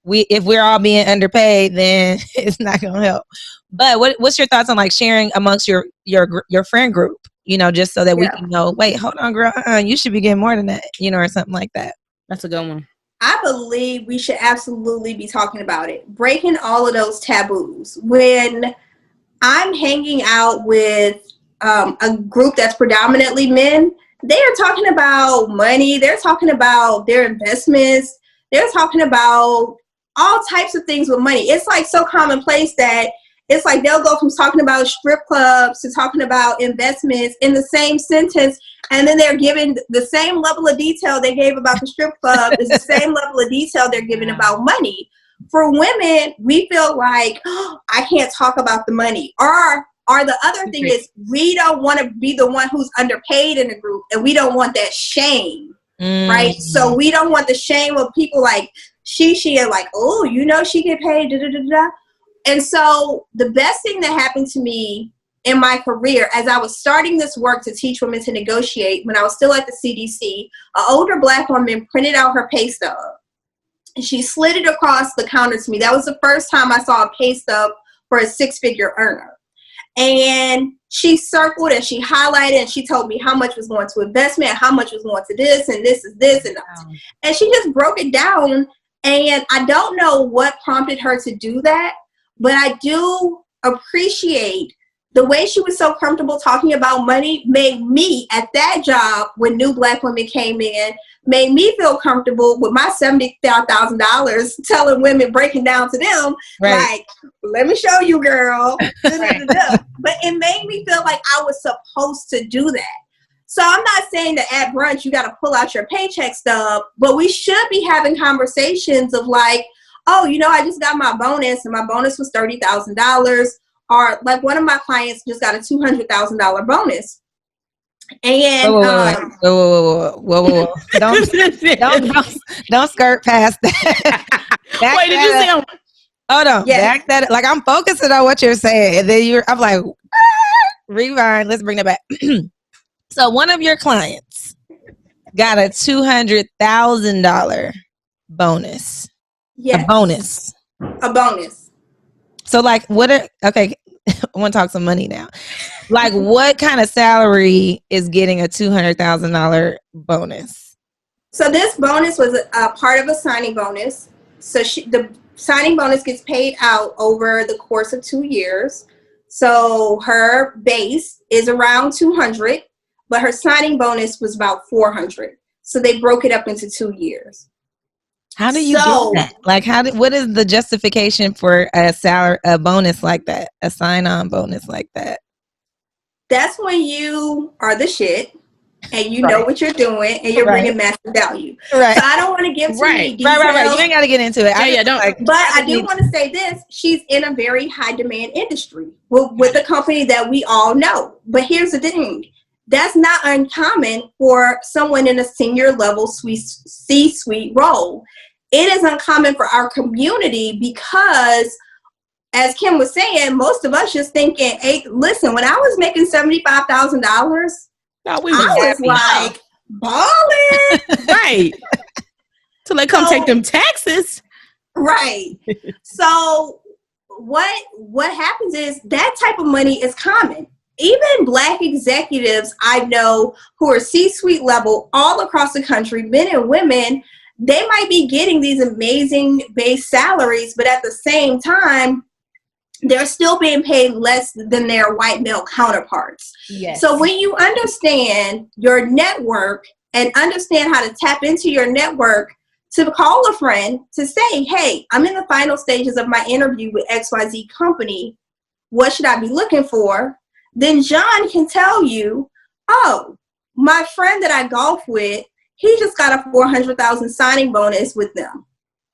if we're all being underpaid, then it's not going to help. But what's your thoughts on like sharing amongst your friend group, just so that we can know, wait, hold on, girl, you should be getting more than that, or something like that. That's a good one. I believe we should absolutely be talking about it, breaking all of those taboos. When I'm hanging out with a group that's predominantly men, they are talking about money. They're talking about their investments. They're talking about all types of things with money. It's like so commonplace that it's like they'll go from talking about strip clubs to talking about investments in the same sentence, and then they're giving the same level of detail they gave about the strip club is the same level of detail they're giving about money. For women, we feel like, I can't talk about the money. Or the other thing is, we don't want to be the one who's underpaid in the group, and we don't want that shame, right? So we don't want the shame of people like she and like, oh, she get paid, da da da da. And so the best thing that happened to me in my career, as I was starting this work to teach women to negotiate, when I was still at the CDC, an older Black woman printed out her pay stub, and she slid it across the counter to me. That was the first time I saw a pay stub for a six-figure earner. And she circled and she highlighted and she told me how much was going to investment, how much was going to this, and this is this. And she just broke it down. And I don't know what prompted her to do that, but I do appreciate the way she was so comfortable talking about money. Made me, at that job, when new Black women came in, made me feel comfortable with my $75,000 telling women, breaking down to them, like, let me show you, girl. But it made me feel like I was supposed to do that. So I'm not saying that at brunch you got to pull out your paycheck stub, but we should be having conversations of like, oh, I just got my bonus, and my bonus was $30,000. Or like one of my clients just got a $200,000 bonus. And whoa. Don't skirt past that. Wait, did you say? Hold on. Back that. Like, I'm focusing on what you're saying, and then I'm like, rewind. Let's bring it back. So one of your clients got a $200,000 bonus. Yes. A bonus. So like, okay, I want to talk some money now. Like, what kind of salary is getting a $200,000 bonus? So this bonus was a part of a signing bonus. So the signing bonus gets paid out over the course of 2 years. So her base is around 200, but her signing bonus was about 400. So they broke it up into 2 years. How do you do that? Like, what is the justification for a bonus like that? A sign-on bonus like that? That's when you are the shit and you know what you're doing and you're bringing massive value. Right. So I don't want to give too many details. Right. You ain't got to get into it. Don't. But I do want to say this. She's in a very high demand industry with a company that we all know. But here's the thing. That's not uncommon for someone in a senior level C-suite role. It is uncommon for our community because as Kim was saying, most of us just thinking, hey, listen, when I was making $75,000, No, we I was happy. like, balling. Right. Till they come take them taxes. Right. So what happens is that type of money is common. Even Black executives I know who are C-suite level all across the country, men and women, they might be getting these amazing base salaries, but at the same time, they're still being paid less than their white male counterparts. Yes. So when you understand your network and understand how to tap into your network, to call a friend to say, hey, I'm in the final stages of my interview with XYZ company. What should I be looking for? Then John can tell you, oh, my friend that I golf with, he just got a $400,000 signing bonus with them.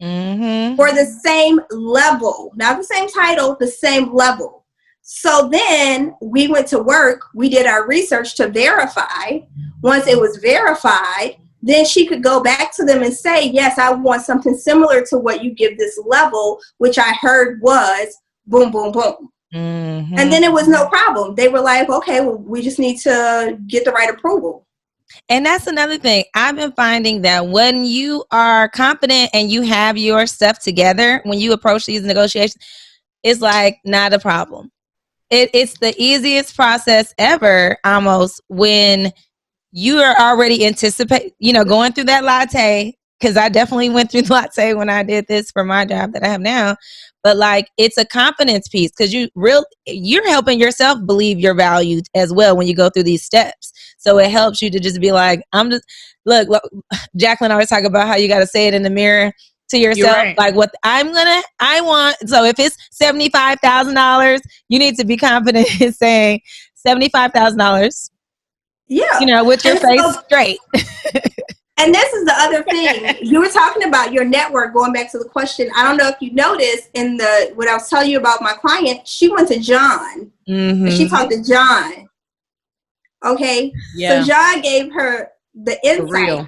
Mm-hmm. For the same level, not the same title, the same level. So then we went to work, we did our research to verify. Once it was verified, then she could go back to them and say, yes, I want something similar to what you give this level, which I heard was boom, boom, boom. Mm-hmm. And then it was no problem. They were like, okay, well, we just need to get the right approval. And that's another thing. I've been finding that when you are confident and you have your stuff together, when you approach these negotiations, it's like not a problem. It's the easiest process ever, almost, when you are already going through that latte. Because I definitely went through the latte when I did this for my job that I have now. But like, it's a confidence piece because you're helping yourself believe your value as well when you go through these steps. So it helps you to just be like, look, Jacqueline always talk about how you got to say it in the mirror to yourself. Right. Like I want. So if it's $75,000, you need to be confident in saying $75,000. Yeah. With your face straight. And this is the other thing. You were talking about your network, going back to the question. I don't know if you noticed what I was telling you about my client, she went to John. Mm-hmm. And she talked to John. Okay? Yeah. So John gave her the insight. For real.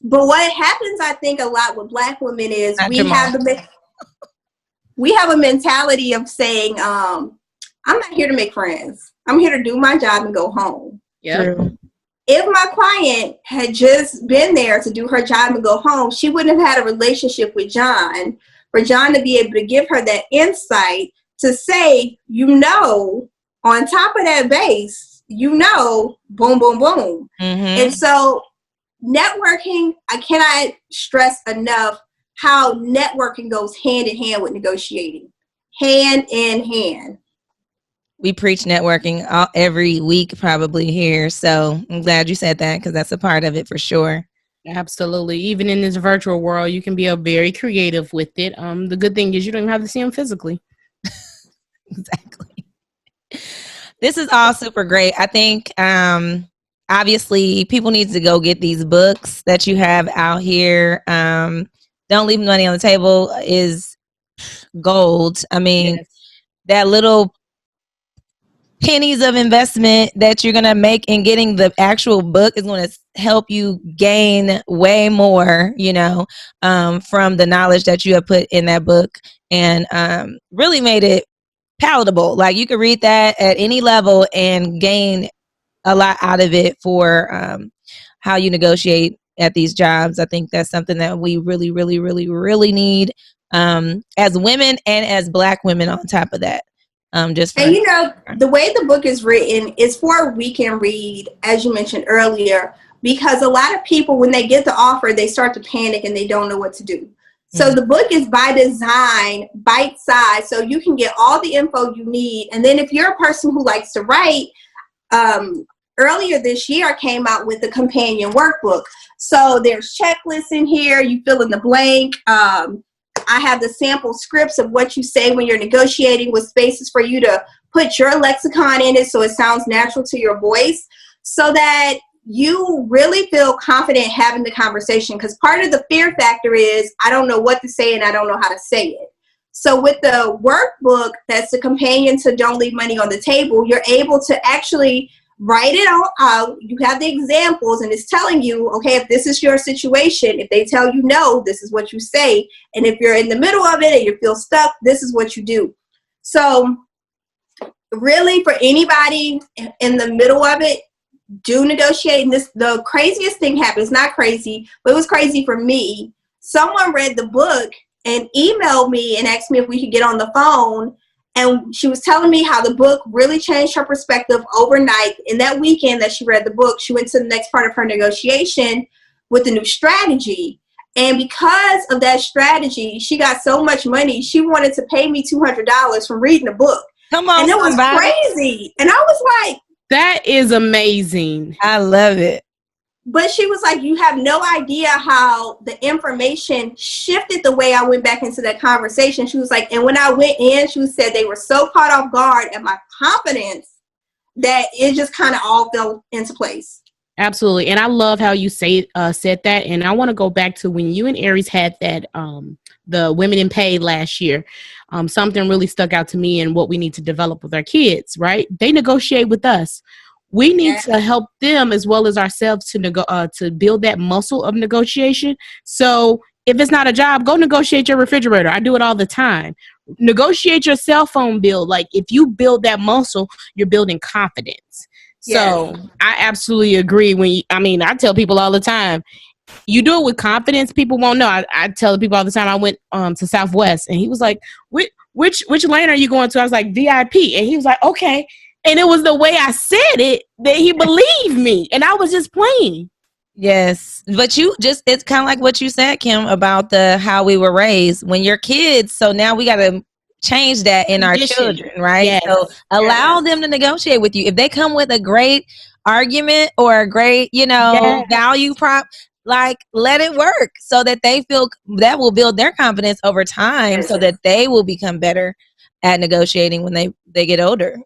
But what happens, I think, a lot with Black women is we have a mentality of saying, I'm not here to make friends. I'm here to do my job and go home. Yeah. If my client had just been there to do her job and go home, she wouldn't have had a relationship with John, for John to be able to give her that insight to say, on top of that base, boom, boom, boom. Mm-hmm. And so networking, I cannot stress enough how networking goes hand in hand with negotiating. Hand in hand. We preach networking every week probably here. So I'm glad you said that because that's a part of it for sure. Absolutely. Even in this virtual world, you can be very creative with it. The good thing is you don't even have to see them physically. Exactly. This is all super great. I think obviously people need to go get these books that you have out here. Don't Leave Money on the Table is gold. I mean, that little pennies of investment that you're going to make in getting the actual book is going to help you gain way more, from the knowledge that you have put in that book, and really made it palatable. Like you could read that at any level and gain a lot out of it for how you negotiate at these jobs. I think that's something that we really, really, really, really need as women and as Black women on top of that. And the way the book is written is for a weekend read, as you mentioned earlier, because a lot of people, when they get the offer, they start to panic and they don't know what to do. So the book is by design, bite size, so you can get all the info you need. And then if you're a person who likes to write, earlier this year I came out with the companion workbook. So there's checklists in here. You fill in the blank. I have the sample scripts of what you say when you're negotiating, with spaces for you to put your lexicon in it so it sounds natural to your voice, so that you really feel confident having the conversation. Because part of the fear factor is I don't know what to say and I don't know how to say it. So with the workbook that's the companion to Don't Leave Money on the Table, you're able to actually write it all out. You have the examples and it's telling you, okay, if this is your situation, if they tell you no, this is what you say. And if you're in the middle of it and you feel stuck, this is what you do. So really, for anybody in the middle of it, do negotiate. And the craziest thing happened. It's not crazy, but it was crazy for me. Someone read the book and emailed me and asked me if we could get on the phone. And she was telling me how the book really changed her perspective overnight. In that weekend that she read the book, she went to the next part of her negotiation with a new strategy. And because of that strategy, she got so much money, she wanted to pay me $200 for reading the book. Come on, and it was crazy. And I was like, that is amazing. I love it. But she was like, you have no idea how the information shifted the way I went back into that conversation. She was like, and when I went in, she said they were so caught off guard at my confidence that it just kind of all fell into place. Absolutely. And I love how you said that. And I want to go back to when you and Aries had that, the Women in Pay last year. Something really stuck out to me and what we need to develop with our kids, right? They negotiate with us. We need to help them as well as ourselves to build that muscle of negotiation. So if it's not a job, go negotiate your refrigerator. I do it all the time. Negotiate your cell phone bill. Like if you build that muscle, you're building confidence. So I absolutely agree. I tell people all the time, you do it with confidence, people won't know. I tell people all the time, I went to Southwest and he was like, which lane are you going to? I was like, VIP. And he was like, okay. And it was the way I said it that he believed me. And I was just playing. Yes. But it's kind of like what you said, Kim, about how we were raised when you're kids. So now we got to change that in our children, right? Yes. So allow them to negotiate with you. If they come with a great argument or a great, value prop, like let it work so that they feel that will build their confidence over time so that they will become better at negotiating when they get older,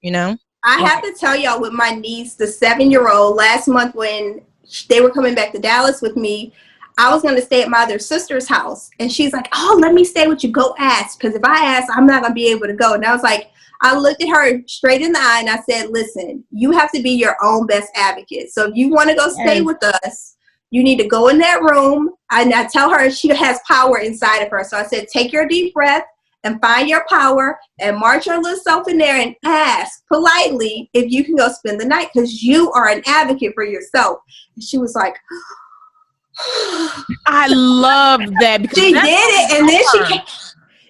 I have to tell y'all with my niece, the 7-year-old, last month when they were coming back to Dallas with me, I was going to stay at my other sister's house. And she's like, oh, let me stay with you. Go ask. Because if I ask, I'm not going to be able to go. And I was like, I looked at her straight in the eye and I said, listen, you have to be your own best advocate. So if you want to go stay with us, you need to go in that room. And I tell her she has power inside of her. So I said, take your deep breath and find your power and march your little self in there and ask politely if you can go spend the night because you are an advocate for yourself. And she was like, I love that. She did it. And then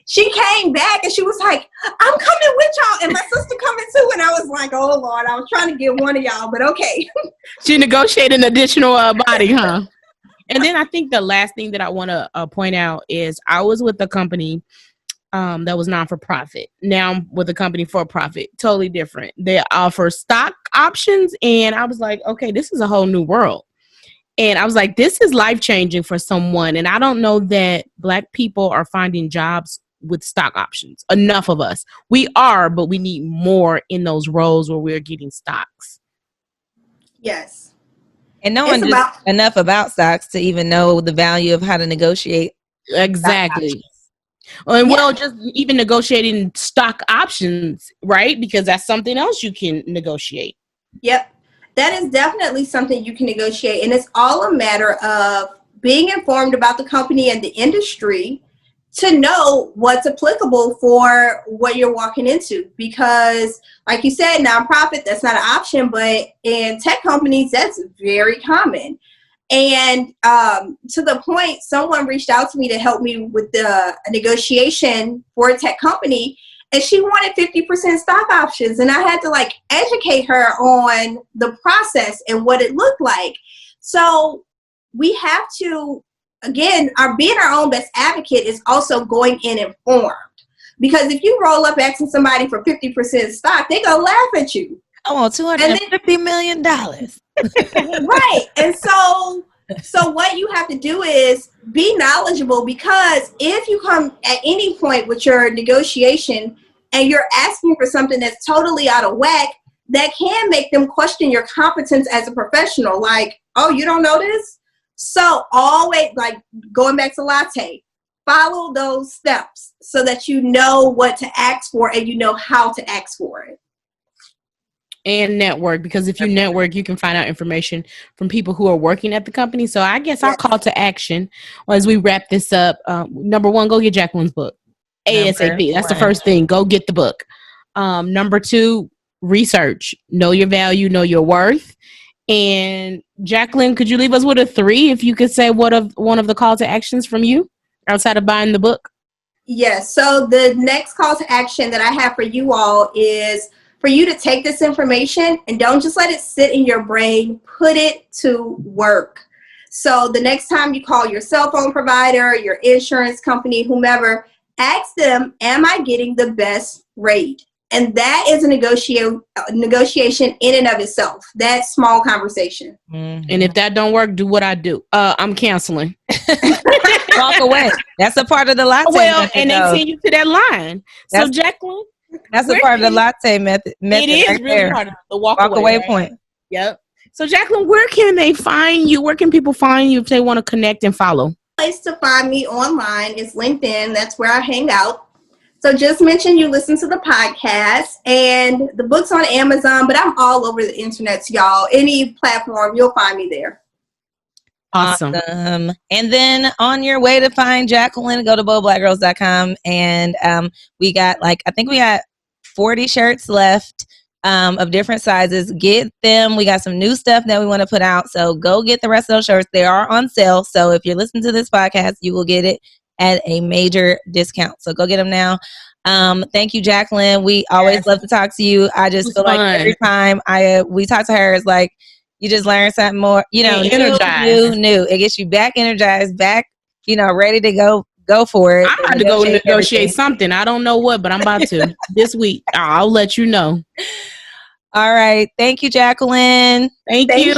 she came back and she was like, I'm coming with y'all. And my sister coming too. And I was like, oh, Lord, I was trying to get one of y'all, but okay. She negotiated an additional body, huh? And then I think the last thing that I want to point out is I was with a company that was non-for-profit. Now I'm with a company for profit, totally different. They offer stock options. And I was like, okay, this is a whole new world. And I was like, this is life-changing for someone. And I don't know that Black people are finding jobs with stock options. Enough of us. We are, but we need more in those roles where we're getting stocks. Yes. And no one just enough about stocks to even know the value of how to negotiate. Exactly. And well, just even negotiating stock options, right? Because that's something else you can negotiate. Yep. That is definitely something you can negotiate. And it's all a matter of being informed about the company and the industry to know what's applicable for what you're walking into. Because like you said, nonprofit, that's not an option, but in tech companies, that's very common. And to the point, someone reached out to me to help me with a negotiation for a tech company. And she wanted 50% stock options. And I had to educate her on the process and what it looked like. So we have to, again, being our own best advocate is also going in informed. Because if you roll up asking somebody for 50% stock, they're going to laugh at you. I want $250 million. Right. And so what you have to do is be knowledgeable, because if you come at any point with your negotiation and you're asking for something that's totally out of whack, that can make them question your competence as a professional. Like, oh, you don't know this? So always, going back to latte, follow those steps so that you know what to ask for and you know how to ask for it. And network, because if you network, you can find out information from people who are working at the company. So I guess our call to action as we wrap this up, number one, go get Jacqueline's book. ASAP. That's the first thing. Go get the book. Number 2, research. Know your value, know your worth. And Jacqueline, could you leave us with a 3 if you could say one of the call to actions from you outside of buying the book? Yes. So the next call to action that I have for you all is for you to take this information and don't just let it sit in your brain, put it to work. So the next time you call your cell phone provider, your insurance company, whomever, ask them, am I getting the best rate? And that is a negotiation in and of itself, that small conversation. Mm-hmm. And if that don't work, do what I do. I'm canceling. Walk away. That's a part of the latte method. And they send you to that line. So Jacqueline, that's a part of the latte method. It is right really there. part of the walk away right? point. Yep. So Jacqueline, where can they find you? Where can people find you if they want to connect and follow? Place to find me online is LinkedIn. That's where I hang out. So just mention you listen to the podcast, and the book's on Amazon, but I'm all over the internet, y'all. Any platform, you'll find me there. Awesome. And then on your way to find Jacqueline, go to boldblackgirls.com, and we got I think we got 40 shirts left of different sizes. Get them. We got some new stuff that we want to put out, so go get the rest of those shirts. They are on sale, so if you're listening to this podcast, you will get it at a major discount. So go get them now. Thank you, Jacqueline. We always love to talk to you. I just feel like every time we talk to her, it's like you just learn something more, energized. new. It gets you back energized, back, ready to go for it. I'm about to go negotiate something. I don't know what, but I'm about to this week. I'll let you know. All right. Thank you, Jacqueline. Thank you.